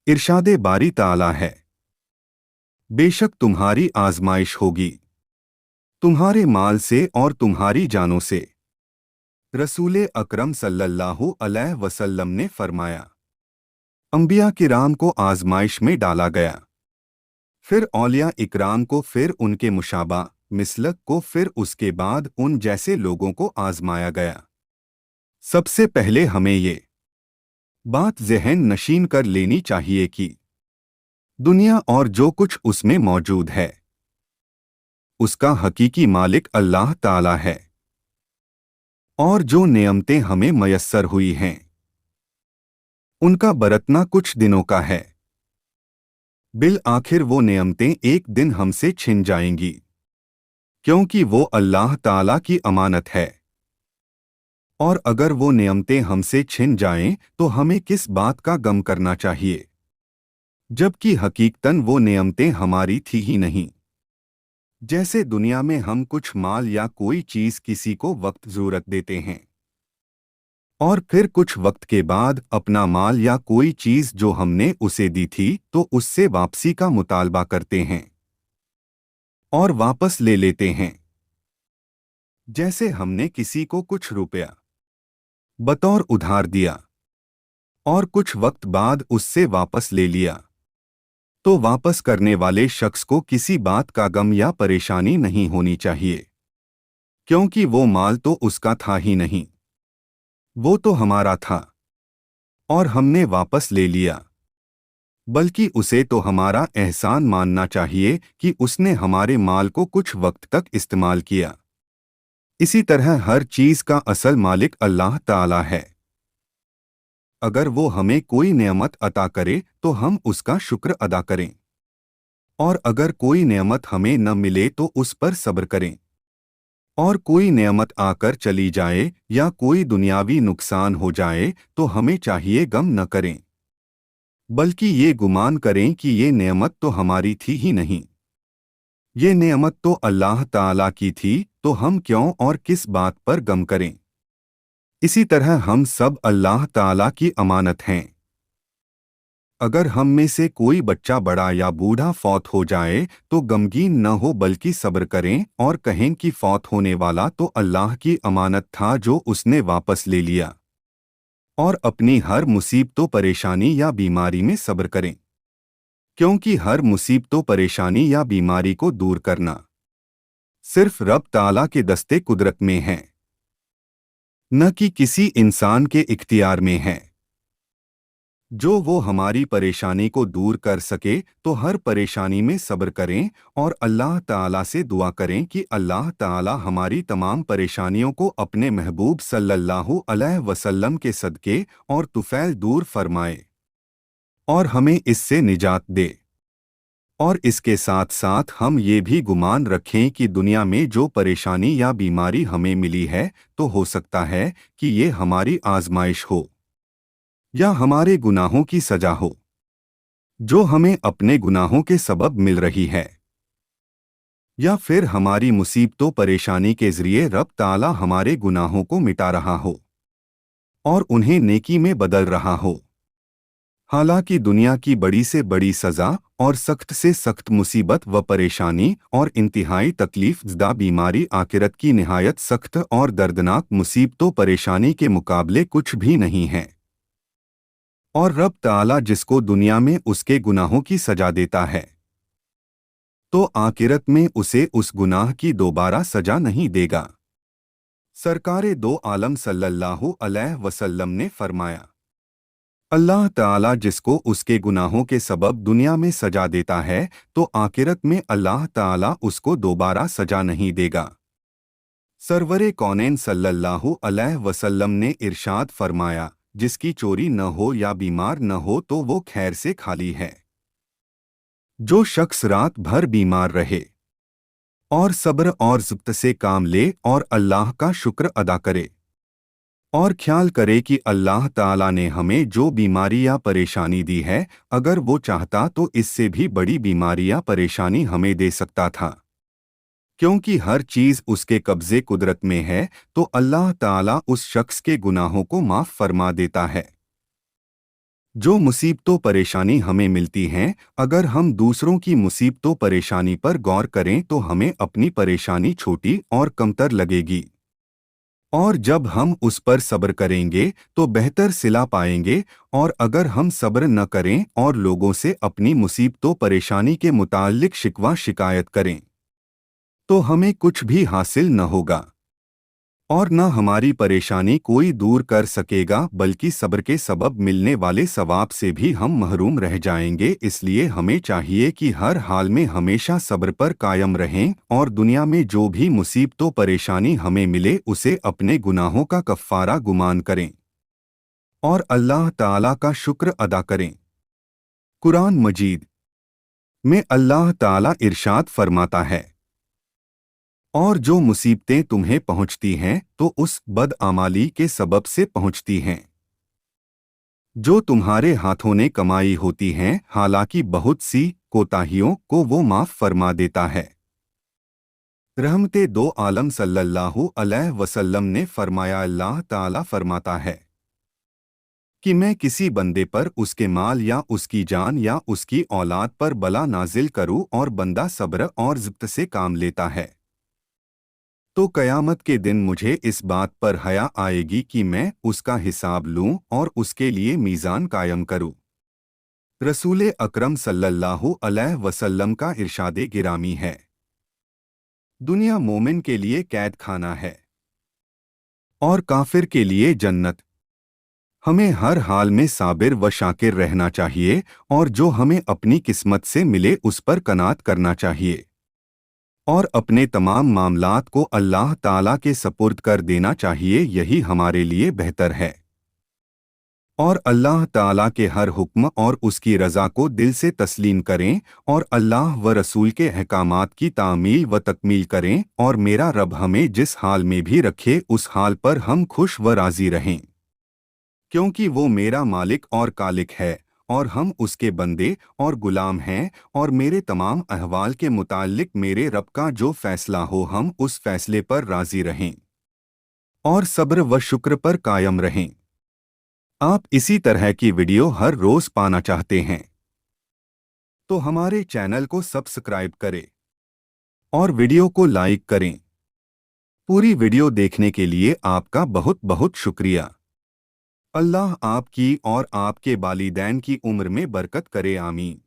इरशादे बारी ताला है, बेशक तुम्हारी आजमाइश होगी तुम्हारे माल से और तुम्हारी जानों से। रसूल अकरम सल्लल्लाहु अलैहि वसल्लम ने फरमाया, अंबिया किराम को आजमाइश में डाला गया, फिर औलिया इकराम को, फिर उनके मुशाबा मिसलक को, फिर उसके बाद उन जैसे लोगों को आजमाया गया। सबसे पहले हमें ये बात ज़हन नशीन कर लेनी चाहिए कि दुनिया और जो कुछ उसमें मौजूद है उसका हकीकी मालिक अल्लाह ताला है, और जो नेमतें हमें मयस्सर हुई हैं उनका बरतना कुछ दिनों का है, बिल आखिर वो नेमतें एक दिन हमसे छिन जाएंगी, क्योंकि वो अल्लाह ताला की अमानत है। और अगर वो नेमतें हमसे छिन जाएं तो हमें किस बात का गम करना चाहिए, जबकि हकीकतन वो नेमतें हमारी थी ही नहीं। जैसे दुनिया में हम कुछ माल या कोई चीज़ किसी को वक्त ज़रूरत देते हैं और फिर कुछ वक्त के बाद अपना माल या कोई चीज़ जो हमने उसे दी थी तो उससे वापसी का मुतालबा करते हैं और वापस ले लेते हैं। जैसे हमने किसी को कुछ रुपया बतौर उधार दिया और कुछ वक्त बाद उससे वापस ले लिया, तो वापस करने वाले शख्स को किसी बात का गम या परेशानी नहीं होनी चाहिए, क्योंकि वो माल तो उसका था ही नहीं, वो तो हमारा था और हमने वापस ले लिया। बल्कि उसे तो हमारा एहसान मानना चाहिए कि उसने हमारे माल को कुछ वक्त तक इस्तेमाल किया। इसी तरह हर चीज़ का असल मालिक अल्लाह ताला है। अगर वो हमें कोई नेमत अता करे तो हम उसका शुक्र अदा करें, और अगर कोई नेमत हमें न मिले तो उस पर सब्र करें। और कोई नेमत आकर चली जाए या कोई दुनियावी नुकसान हो जाए तो हमें चाहिए गम न करें, बल्कि ये गुमान करें कि ये नेमत तो हमारी थी ही नहीं, ये नेमत तो अल्लाह ताला की थी, तो हम क्यों और किस बात पर गम करें। इसी तरह हम सब अल्लाह ताला की अमानत हैं। अगर हम में से कोई बच्चा बड़ा या बूढ़ा फौत हो जाए तो गमगीन न हो बल्कि सब्र करें और कहें कि फौत होने वाला तो अल्लाह की अमानत था जो उसने वापस ले लिया, और अपनी हर मुसीबतों परेशानी या बीमारी में सब्र करें, क्योंकि हर मुसीबतों परेशानी या बीमारी को दूर करना सिर्फ रब ताला के दस्ते कुदरत में है, न कि किसी इंसान के इख्तियार में है। जो वो हमारी परेशानी को दूर कर सके तो हर परेशानी में सब्र करें और अल्लाह ताला से दुआ करें कि अल्लाह ताला हमारी तमाम परेशानियों को अपने महबूब सल्लल्लाहु अलैहि वसल्लम के सदके और तुफैल दूर फरमाए और हमें इससे निजात दे। और इसके साथ साथ हम ये भी गुमान रखें कि दुनिया में जो परेशानी या बीमारी हमें मिली है तो हो सकता है कि ये हमारी आजमाइश हो या हमारे गुनाहों की सजा हो, जो हमें अपने गुनाहों के सबब मिल रही है, या फिर हमारी मुसीबतों परेशानी के जरिए रब ताला हमारे गुनाहों को मिटा रहा हो और उन्हें नेकी में बदल रहा हो। हालांकि दुनिया की बड़ी से बड़ी सजा और सख्त से सख्त मुसीबत व परेशानी और इंतहाई तकलीफज़दा बीमारी आखिरत की निहायत सख्त और दर्दनाक मुसीबतों परेशानी के मुकाबले कुछ भी नहीं है। और रब ताला जिसको दुनिया में उसके गुनाहों की सजा देता है तो आखिरत में उसे उस गुनाह की दोबारा सजा नहीं देगा। सरकारे दो आलम सल्लल्लाहु अलैहि वसल्लम ने फरमाया, अल्लाह ताला जिसको उसके गुनाहों के सबब दुनिया में सजा देता है तो आखिरत में अल्लाह ताला उसको दोबारा सजा नहीं देगा। सरवरे कौनैन सल्लल्लाहु अलैहि वसल्लम ने इरशाद फरमाया, जिसकी चोरी न हो या बीमार न हो तो वो खैर से खाली है। जो शख्स रात भर बीमार रहे और सब्र और ज़ब्त से काम ले और अल्लाह का शुक्र अदा करे और ख्याल करे कि अल्लाह ताला ने हमें जो बीमारी या परेशानी दी है, अगर वो चाहता तो इससे भी बड़ी बीमारी या परेशानी हमें दे सकता था। क्योंकि हर चीज़ उसके कब्ज़े कुदरत में है तो अल्लाह ताला उस शख्स के गुनाहों को माफ़ फरमा देता है। जो मुसीबतों परेशानी हमें मिलती हैं, अगर हम दूसरों की मुसीबतों परेशानी पर गौर करें तो हमें अपनी परेशानी छोटी और कमतर लगेगी। और जब हम उस पर सब्र करेंगे तो बेहतर सिला पाएंगे। और अगर हम सब्र न करें और लोगों से अपनी मुसीबतों परेशानी के मुताल्लिक शिकवा शिकायत करें तो हमें कुछ भी हासिल न होगा और न हमारी परेशानी कोई दूर कर सकेगा, बल्कि सब्र के सबब मिलने वाले सवाब से भी हम महरूम रह जाएंगे। इसलिए हमें चाहिए कि हर हाल में हमेशा सब्र पर कायम रहें और दुनिया में जो भी मुसीबतों परेशानी हमें मिले उसे अपने गुनाहों का कफ़ारा गुमान करें और अल्लाह ताला का शुक्र अदा करें। कुरान मजीद में अल्लाह ताला इरशाद फरमाता है, और जो मुसीबतें तुम्हें पहुंचती हैं तो उस बदआमाली के सबब से पहुंचती हैं जो तुम्हारे हाथों ने कमाई होती हैं। हालांकि बहुत सी कोताहियों को वो माफ फरमा देता है। रहमते दो आलम सल्लल्लाहु अलैहि वसल्लम ने फरमाया, अल्लाह ताला फरमाता है कि मैं किसी बंदे पर उसके माल या उसकी जान या उसकी औलाद पर बला नाजिल करूं और बंदा सब्र और ज़िब्त से काम लेता है तो कयामत के दिन मुझे इस बात पर हया आएगी कि मैं उसका हिसाब लूं और उसके लिए मीज़ान कायम करूं। रसूल अकरम सल्लल्लाहु अलैहि वसल्लम का इरशादे गिरामी है, दुनिया मोमिन के लिए कैद खाना है और काफिर के लिए जन्नत। हमें हर हाल में साबिर व शाकिर रहना चाहिए और जो हमें अपनी किस्मत से मिले उस पर कनात करना चाहिए और अपने तमाम मामलात को अल्लाह ताला के सपुर्द कर देना चाहिए। यही हमारे लिए बेहतर है और अल्लाह ताला के हर हुक्म और उसकी रज़ा को दिल से तस्लीम करें और अल्लाह व रसूल के अहकामात की तामील व तकमील करें और मेरा रब हमें जिस हाल में भी रखे उस हाल पर हम खुश व राज़ी रहें, क्योंकि वो मेरा मालिक और कालिक है और हम उसके बंदे और गुलाम हैं। और मेरे तमाम अहवाल के मुताल्लिक मेरे रब का जो फैसला हो हम उस फैसले पर राज़ी रहें और सब्र व शुक्र पर कायम रहें। आप इसी तरह की वीडियो हर रोज़ पाना चाहते हैं तो हमारे चैनल को सब्सक्राइब करें और वीडियो को लाइक करें। पूरी वीडियो देखने के लिए आपका बहुत बहुत शुक्रिया। अल्लाह आपकी और आपके वालिदैन की उम्र में बरकत करे, आमीन।